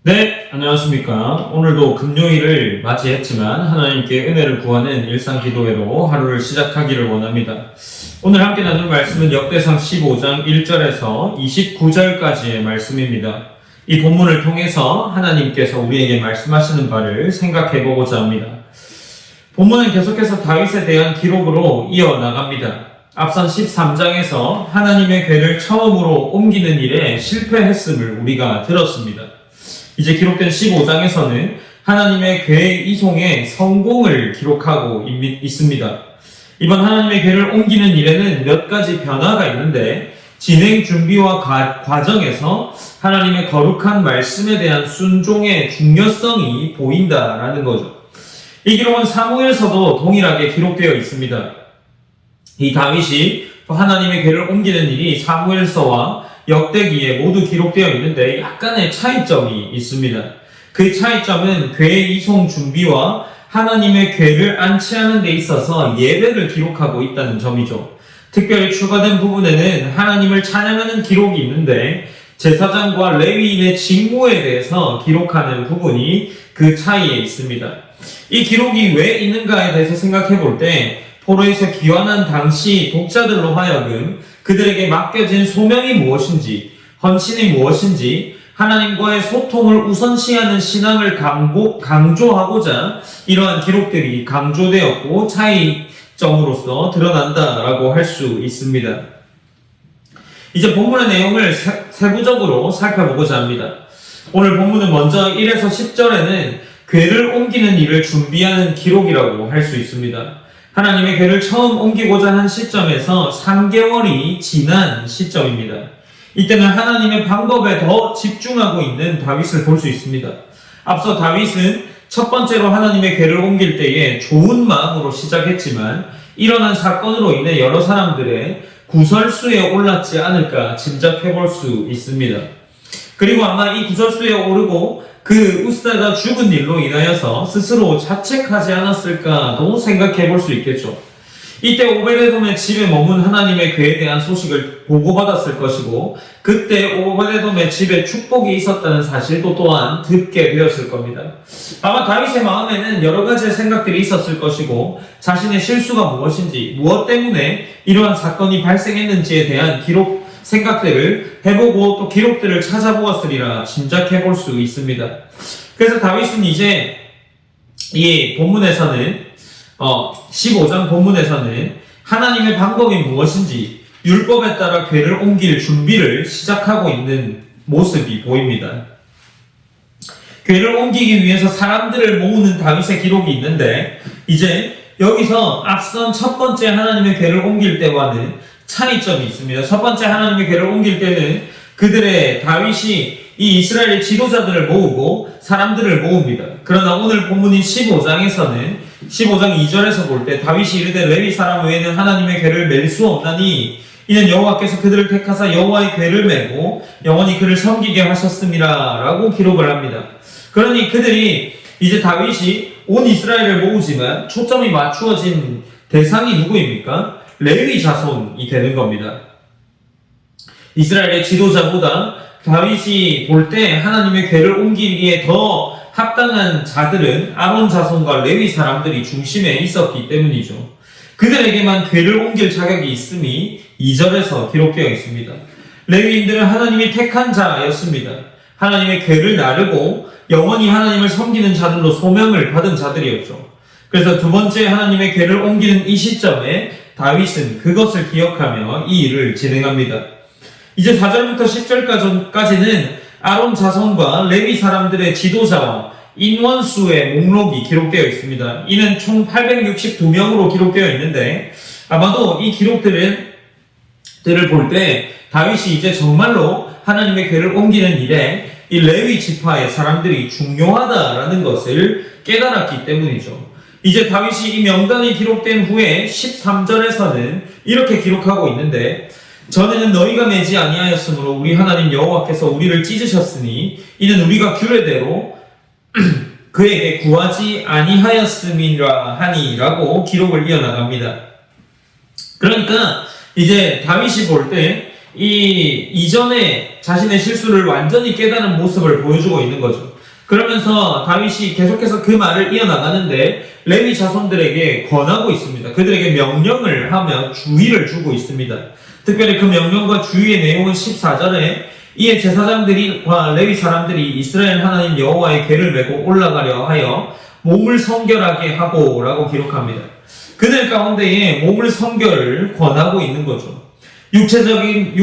네, 안녕하십니까. 오늘도 금요일을 맞이했지만 하나님께 은혜를 구하는 일상 기도회로 하루를 시작하기를 원합니다. 오늘 함께 나눌 말씀은 역대상 15장 1절에서 29절까지의 말씀입니다. 이 본문을 통해서 하나님께서 우리에게 말씀하시는 바를 생각해 보고자 합니다. 본문은 계속해서 다윗에 대한 기록으로 이어나갑니다. 앞선 13장에서 하나님의 궤를 처음으로 옮기는 일에 실패했음을 우리가 들었습니다. 이제 기록된 15장에서는 하나님의 궤 이송의 성공을 기록하고 있습니다. 이번 하나님의 궤를 옮기는 일에는 몇 가지 변화가 있는데 진행 준비와 과정에서 하나님의 거룩한 말씀에 대한 순종의 중요성이 보인다라는 거죠. 이 기록은 사무엘서도 동일하게 기록되어 있습니다. 이 다윗이 하나님의 궤를 옮기는 일이 사무엘서와 역대기에 모두 기록되어 있는데 약간의 차이점이 있습니다. 그 차이점은 궤 이송 준비와 하나님의 궤를 안치하는 데 있어서 예배를 기록하고 있다는 점이죠. 특별히 추가된 부분에는 하나님을 찬양하는 기록이 있는데 제사장과 레위인의 직무에 대해서 기록하는 부분이 그 차이에 있습니다. 이 기록이 왜 있는가에 대해서 생각해 볼 때 포로에서 귀환한 당시 독자들로 하여금 그들에게 맡겨진 소명이 무엇인지, 헌신이 무엇인지, 하나님과의 소통을 우선시하는 신앙을 강조하고자 이러한 기록들이 강조되었고 차이점으로서 드러난다라고 할 수 있습니다. 이제 본문의 내용을 세부적으로 살펴보고자 합니다. 오늘 본문은 먼저 1에서 10절에는 궤를 옮기는 일을 준비하는 기록이라고 할 수 있습니다. 하나님의 궤를 처음 옮기고자 한 시점에서 3개월이 지난 시점입니다. 이때는 하나님의 방법에 더 집중하고 있는 다윗을 볼 수 있습니다. 앞서 다윗은 첫 번째로 하나님의 궤를 옮길 때에 좋은 마음으로 시작했지만 일어난 사건으로 인해 여러 사람들의 구설수에 올랐지 않을까 짐작해 볼 수 있습니다. 그리고 아마 이 구설수에 오르고 그 우사가 죽은 일로 인하여서 스스로 자책하지 않았을까도 생각해 볼 수 있겠죠. 이때 오베데돔의 집에 머문 하나님의 궤에 대한 소식을 보고받았을 것이고 그때 오베데돔의 집에 축복이 있었다는 사실도 또한 듣게 되었을 겁니다. 아마 다윗의 마음에는 여러 가지의 생각들이 있었을 것이고 자신의 실수가 무엇인지 무엇 때문에 이러한 사건이 발생했는지에 대한 생각들을 해보고 또 기록들을 찾아보았으리라 짐작해 볼 수 있습니다. 그래서 다윗은 이제 이 본문에서는 15장 본문에서는 하나님의 방법이 무엇인지 율법에 따라 궤를 옮길 준비를 시작하고 있는 모습이 보입니다. 궤를 옮기기 위해서 사람들을 모으는 다윗의 기록이 있는데 이제 여기서 앞선 첫 번째 하나님의 궤를 옮길 때와는 차이점이 있습니다. 첫 번째 하나님의 궤를 옮길 때는 다윗이 이 이스라엘의 지도자들을 모으고 사람들을 모읍니다. 그러나 오늘 본문인 15장에서는 15장 2절에서 볼 때 다윗이 이르되 레위 사람 외에는 하나님의 궤를 맬 수 없나니 이는 여호와께서 그들을 택하사 여호와의 궤를 메고 영원히 그를 섬기게 하셨음이라 라고 기록을 합니다. 그러니 그들이 이제 다윗이 온 이스라엘을 모으지만 초점이 맞추어진 대상이 누구입니까? 레위 자손이 되는 겁니다. 이스라엘의 지도자보다 다윗이 볼 때 하나님의 궤를 옮기기에 더 합당한 자들은 아론 자손과 레위 사람들이 중심에 있었기 때문이죠. 그들에게만 궤를 옮길 자격이 있음이 2절에서 기록되어 있습니다. 레위인들은 하나님이 택한 자였습니다. 하나님의 궤를 나르고 영원히 하나님을 섬기는 자들로 소명을 받은 자들이었죠. 그래서 두 번째 하나님의 궤를 옮기는 이 시점에 다윗은 그것을 기억하며 이 일을 진행합니다. 이제 4절부터 10절까지는 아론 자손과 레위 사람들의 지도자와 인원수의 목록이 기록되어 있습니다. 이는 총 862명으로 기록되어 있는데 아마도 이 기록들을 볼 때 다윗이 이제 정말로 하나님의 궤를 옮기는 일에 이 레위 지파의 사람들이 중요하다라는 것을 깨달았기 때문이죠. 이제 다윗이 이 명단이 기록된 후에 13절에서는 이렇게 기록하고 있는데 전에는 너희가 매지 아니하였으므로 우리 하나님 여호와께서 우리를 찢으셨으니 이는 우리가 규례대로 그에게 구하지 아니하였음이라 하니라고 기록을 이어나갑니다. 그러니까 이제 다윗이 볼 때 이전에 자신의 실수를 완전히 깨달은 모습을 보여주고 있는 거죠. 그러면서 다윗이 계속해서 그 말을 이어나가는데 레위 자손들에게 권하고 있습니다. 그들에게 명령을 하며 주의를 주고 있습니다. 특별히 그 명령과 주의의 내용은 14절에 이에 제사장들과 레위 사람들이 이스라엘 하나님 여호와의 궤를 메고 올라가려 하여 몸을 성결하게 하고 라고 기록합니다. 그들 가운데에 몸을 성결을 권하고 있는 거죠. 육체적인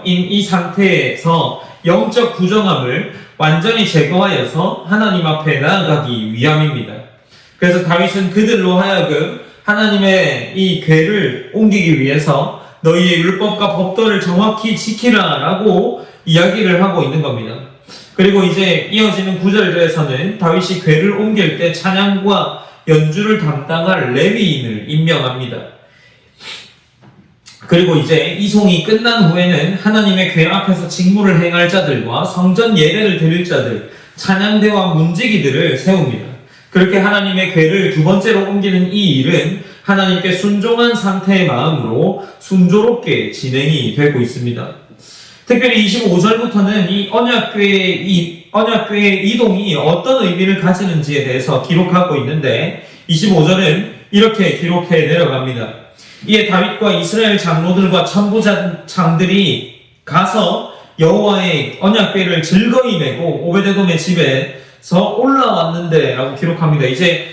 이 상태에서 영적 부정함을 완전히 제거하여서 하나님 앞에 나아가기 위함입니다. 그래서 다윗은 그들로 하여금 하나님의 이 궤를 옮기기 위해서 너희의 율법과 법도를 정확히 지키라 라고 이야기를 하고 있는 겁니다. 그리고 이제 이어지는 9절에서는 다윗이 궤를 옮길 때 찬양과 연주를 담당할 레위인을 임명합니다. 그리고 이제 이송이 끝난 후에는 하나님의 궤 앞에서 직무를 행할 자들과 성전 예배를 드릴 자들, 찬양대와 문지기들을 세웁니다. 그렇게 하나님의 궤를 두 번째로 옮기는 이 일은 하나님께 순종한 상태의 마음으로 순조롭게 진행이 되고 있습니다. 특별히 25절부터는 이 언약궤의 이동이 어떤 의미를 가지는지에 대해서 기록하고 있는데 25절은 이렇게 기록해 내려갑니다. 이에 다윗과 이스라엘 장로들과 천부장들이 가서 여호와의 언약궤를 즐거이 메고 오베데돔의 집에서 올라왔는데 라고 기록합니다. 이제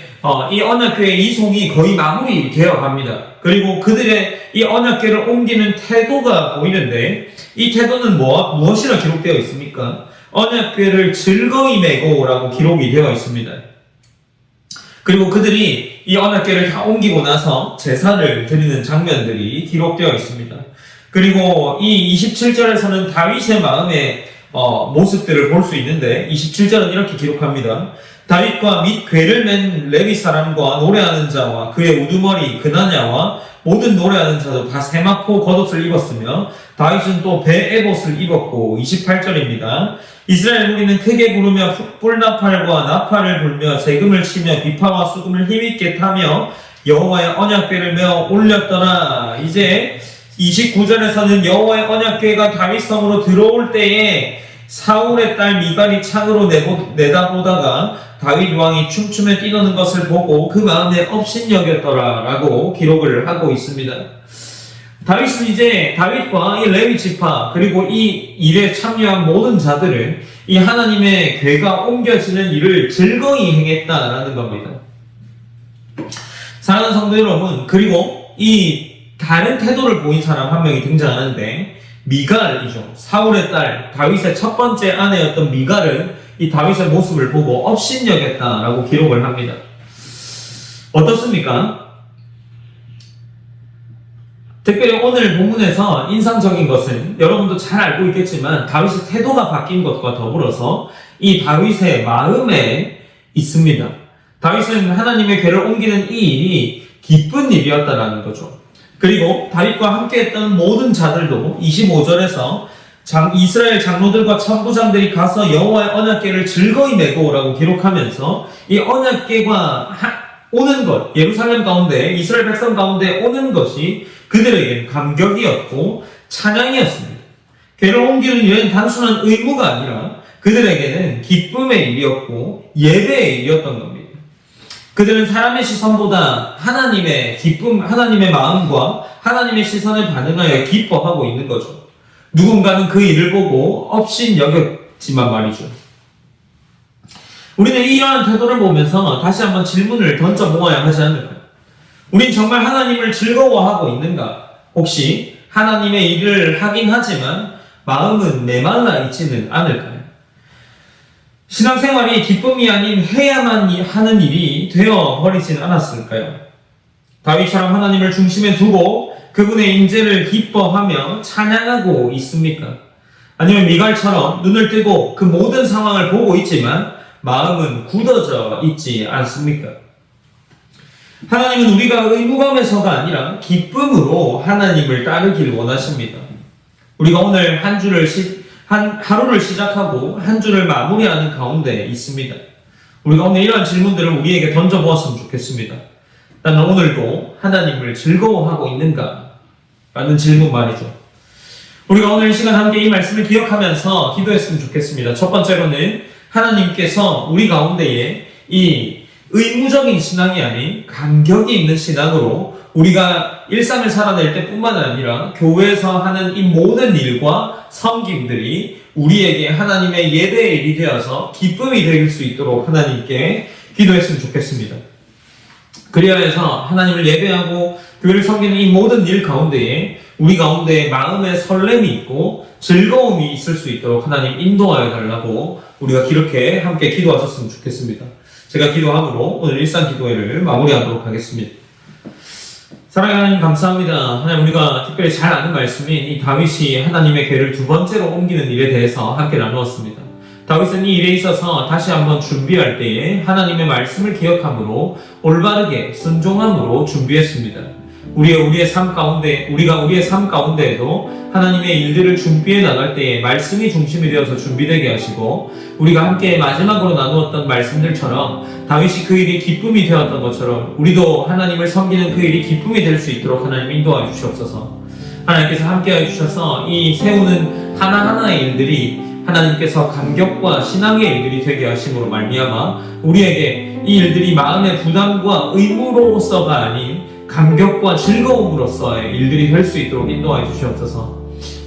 이 언약궤의 이송이 거의 마무리되어 갑니다. 그리고 그들의 이 언약궤를 옮기는 태도가 보이는데 이 태도는 무엇이라 기록되어 있습니까? 언약궤를 즐거이 메고 라고 기록이 되어 있습니다. 그리고 그들이 이 언약궤를 다 옮기고 나서 제사를 드리는 장면들이 기록되어 있습니다. 그리고 이 27절에서는 다윗의 마음의 모습들을 볼 수 있는데 27절은 이렇게 기록합니다. 다윗과 및 궤를 맨 레위 사람과 노래하는 자와 그의 우두머리 그나냐와 모든 노래하는 자도 다 세마포 겉옷을 입었으며 다윗은 또 배 에봇을 입었고 28절입니다. 이스라엘 무리는 크게 부르며 뿔나팔과 나팔을 불며 재금을 치며 비파와 수금을 힘있게 타며 여호와의 언약궤를 메어 올렸더라. 이제 29절에서는 여호와의 언약궤가 다윗성으로 들어올 때에 사울의 딸 미갈이 창으로 내다보다가 다윗 왕이 춤추며 뛰노는 것을 보고 그 마음에 업신여겼더라 라고 기록을 하고 있습니다. 다윗은 이제 다윗과 이 레위 지파 그리고 이 일에 참여한 모든 자들은 이 하나님의 궤가 옮겨지는 일을 즐거이 행했다라는 겁니다. 사랑하는 성도 여러분, 그리고 이 다른 태도를 보인 사람 한 명이 등장하는데 미갈이죠. 사울의 딸 다윗의 첫 번째 아내였던 미갈은 이 다윗의 모습을 보고 업신여겼다라고 기록을 합니다. 어떻습니까? 특별히 오늘 본문에서 인상적인 것은 여러분도 잘 알고 있겠지만 다윗의 태도가 바뀐 것과 더불어서 이 다윗의 마음에 있습니다. 다윗은 하나님의 궤를 옮기는 이 일이 기쁜 일이었다라는 거죠. 그리고 다윗과 함께했던 모든 자들도 25절에서 이스라엘 장로들과 천부장들이 가서 여호와의 언약궤를 즐거이 메고 오라고 기록하면서 이 언약궤가 오는 것, 예루살렘 가운데 이스라엘 백성 가운데 오는 것이 그들에게 감격이었고 찬양이었습니다. 궤를 옮기는 일은 단순한 의무가 아니라 그들에게는 기쁨의 일이었고 예배의 일이었던 겁니다. 그들은 사람의 시선보다 하나님의 기쁨, 하나님의 마음과 하나님의 시선에 반응하여 기뻐하고 있는 거죠. 누군가는 그 일을 보고 업신여겼지만 말이죠. 우리는 이러한 태도를 보면서 다시 한번 질문을 던져보아야 하지 않을까요? 우린 정말 하나님을 즐거워하고 있는가? 혹시 하나님의 일을 하긴 하지만 마음은 메말라 있지는 않을까요? 신앙생활이 기쁨이 아닌 해야만 하는 일이 되어버리진 않았을까요? 다윗처럼 하나님을 중심에 두고 그분의 임재를 기뻐하며 찬양하고 있습니까? 아니면 미갈처럼 눈을 뜨고 그 모든 상황을 보고 있지만 마음은 굳어져 있지 않습니까? 하나님은 우리가 의무감에서가 아니라 기쁨으로 하나님을 따르길 원하십니다. 우리가 오늘 하루를 시작하고 한 주를 마무리하는 가운데 있습니다. 우리가 오늘 이러한 질문들을 우리에게 던져보았으면 좋겠습니다. 나는 오늘도 하나님을 즐거워하고 있는가? 라는 질문 말이죠. 우리가 오늘 이 시간 함께 이 말씀을 기억하면서 기도했으면 좋겠습니다. 첫 번째로는 하나님께서 우리 가운데에 이 의무적인 신앙이 아닌 감격이 있는 신앙으로 우리가 일상을 살아낼 때뿐만 아니라 교회에서 하는 이 모든 일과 섬김들이 우리에게 하나님의 예배의 일이 되어서 기쁨이 될 수 있도록 하나님께 기도했으면 좋겠습니다. 그리하여 해서 하나님을 예배하고 교회를 섬기는 이 모든 일 가운데에 우리 가운데 마음의 설렘이 있고 즐거움이 있을 수 있도록 하나님 인도하여 달라고 우리가 이렇게 함께 기도하셨으면 좋겠습니다. 제가 기도함으로 오늘 일상 기도회를 마무리하도록 하겠습니다. 사랑하는 하나님 감사합니다. 하나님, 우리가 특별히 잘 아는 말씀인 이 다윗이 하나님의 궤를 두 번째로 옮기는 일에 대해서 함께 나누었습니다. 다윗은 이 일에 있어서 다시 한번 준비할 때에 하나님의 말씀을 기억함으로 올바르게 순종함으로 준비했습니다. 우리의 삶 가운데에도 하나님의 일들을 준비해 나갈 때에 말씀이 중심이 되어서 준비되게 하시고, 우리가 함께 마지막으로 나누었던 말씀들처럼 다윗이 그 일이 기쁨이 되었던 것처럼 우리도 하나님을 섬기는 그 일이 기쁨이 될 수 있도록 하나님 인도하여 주시옵소서. 하나님께서 함께하여 주셔서 이 세우는 하나하나의 일들이 하나님께서 감격과 신앙의 일들이 되게 하심으로 말미암아 우리에게 이 일들이 마음의 부담과 의무로서가 아닌 감격과 즐거움으로서의 일들이 될 수 있도록 인도하여 주시옵소서.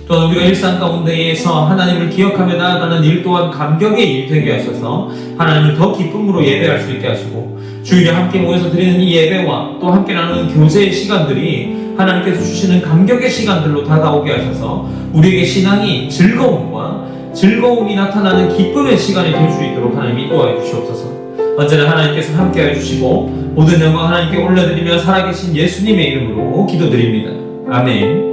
또한 우리가 일상 가운데에서 하나님을 기억하며 나아가는 일 또한 감격의 일이 되게 하셔서 하나님을 더 기쁨으로 예배할 수 있게 하시고, 주일에 함께 모여서 드리는 이 예배와 또 함께 나누는 교제의 시간들이 하나님께서 주시는 감격의 시간들로 다가오게 하셔서 우리에게 신앙이 즐거움이 나타나는 기쁨의 시간이 될 수 있도록 하나님 인도하여 주시옵소서. 언제나 하나님께서 함께하여 주시고 모든 영광 하나님께 올려드리며 살아계신 예수님의 이름으로 기도드립니다. 아멘.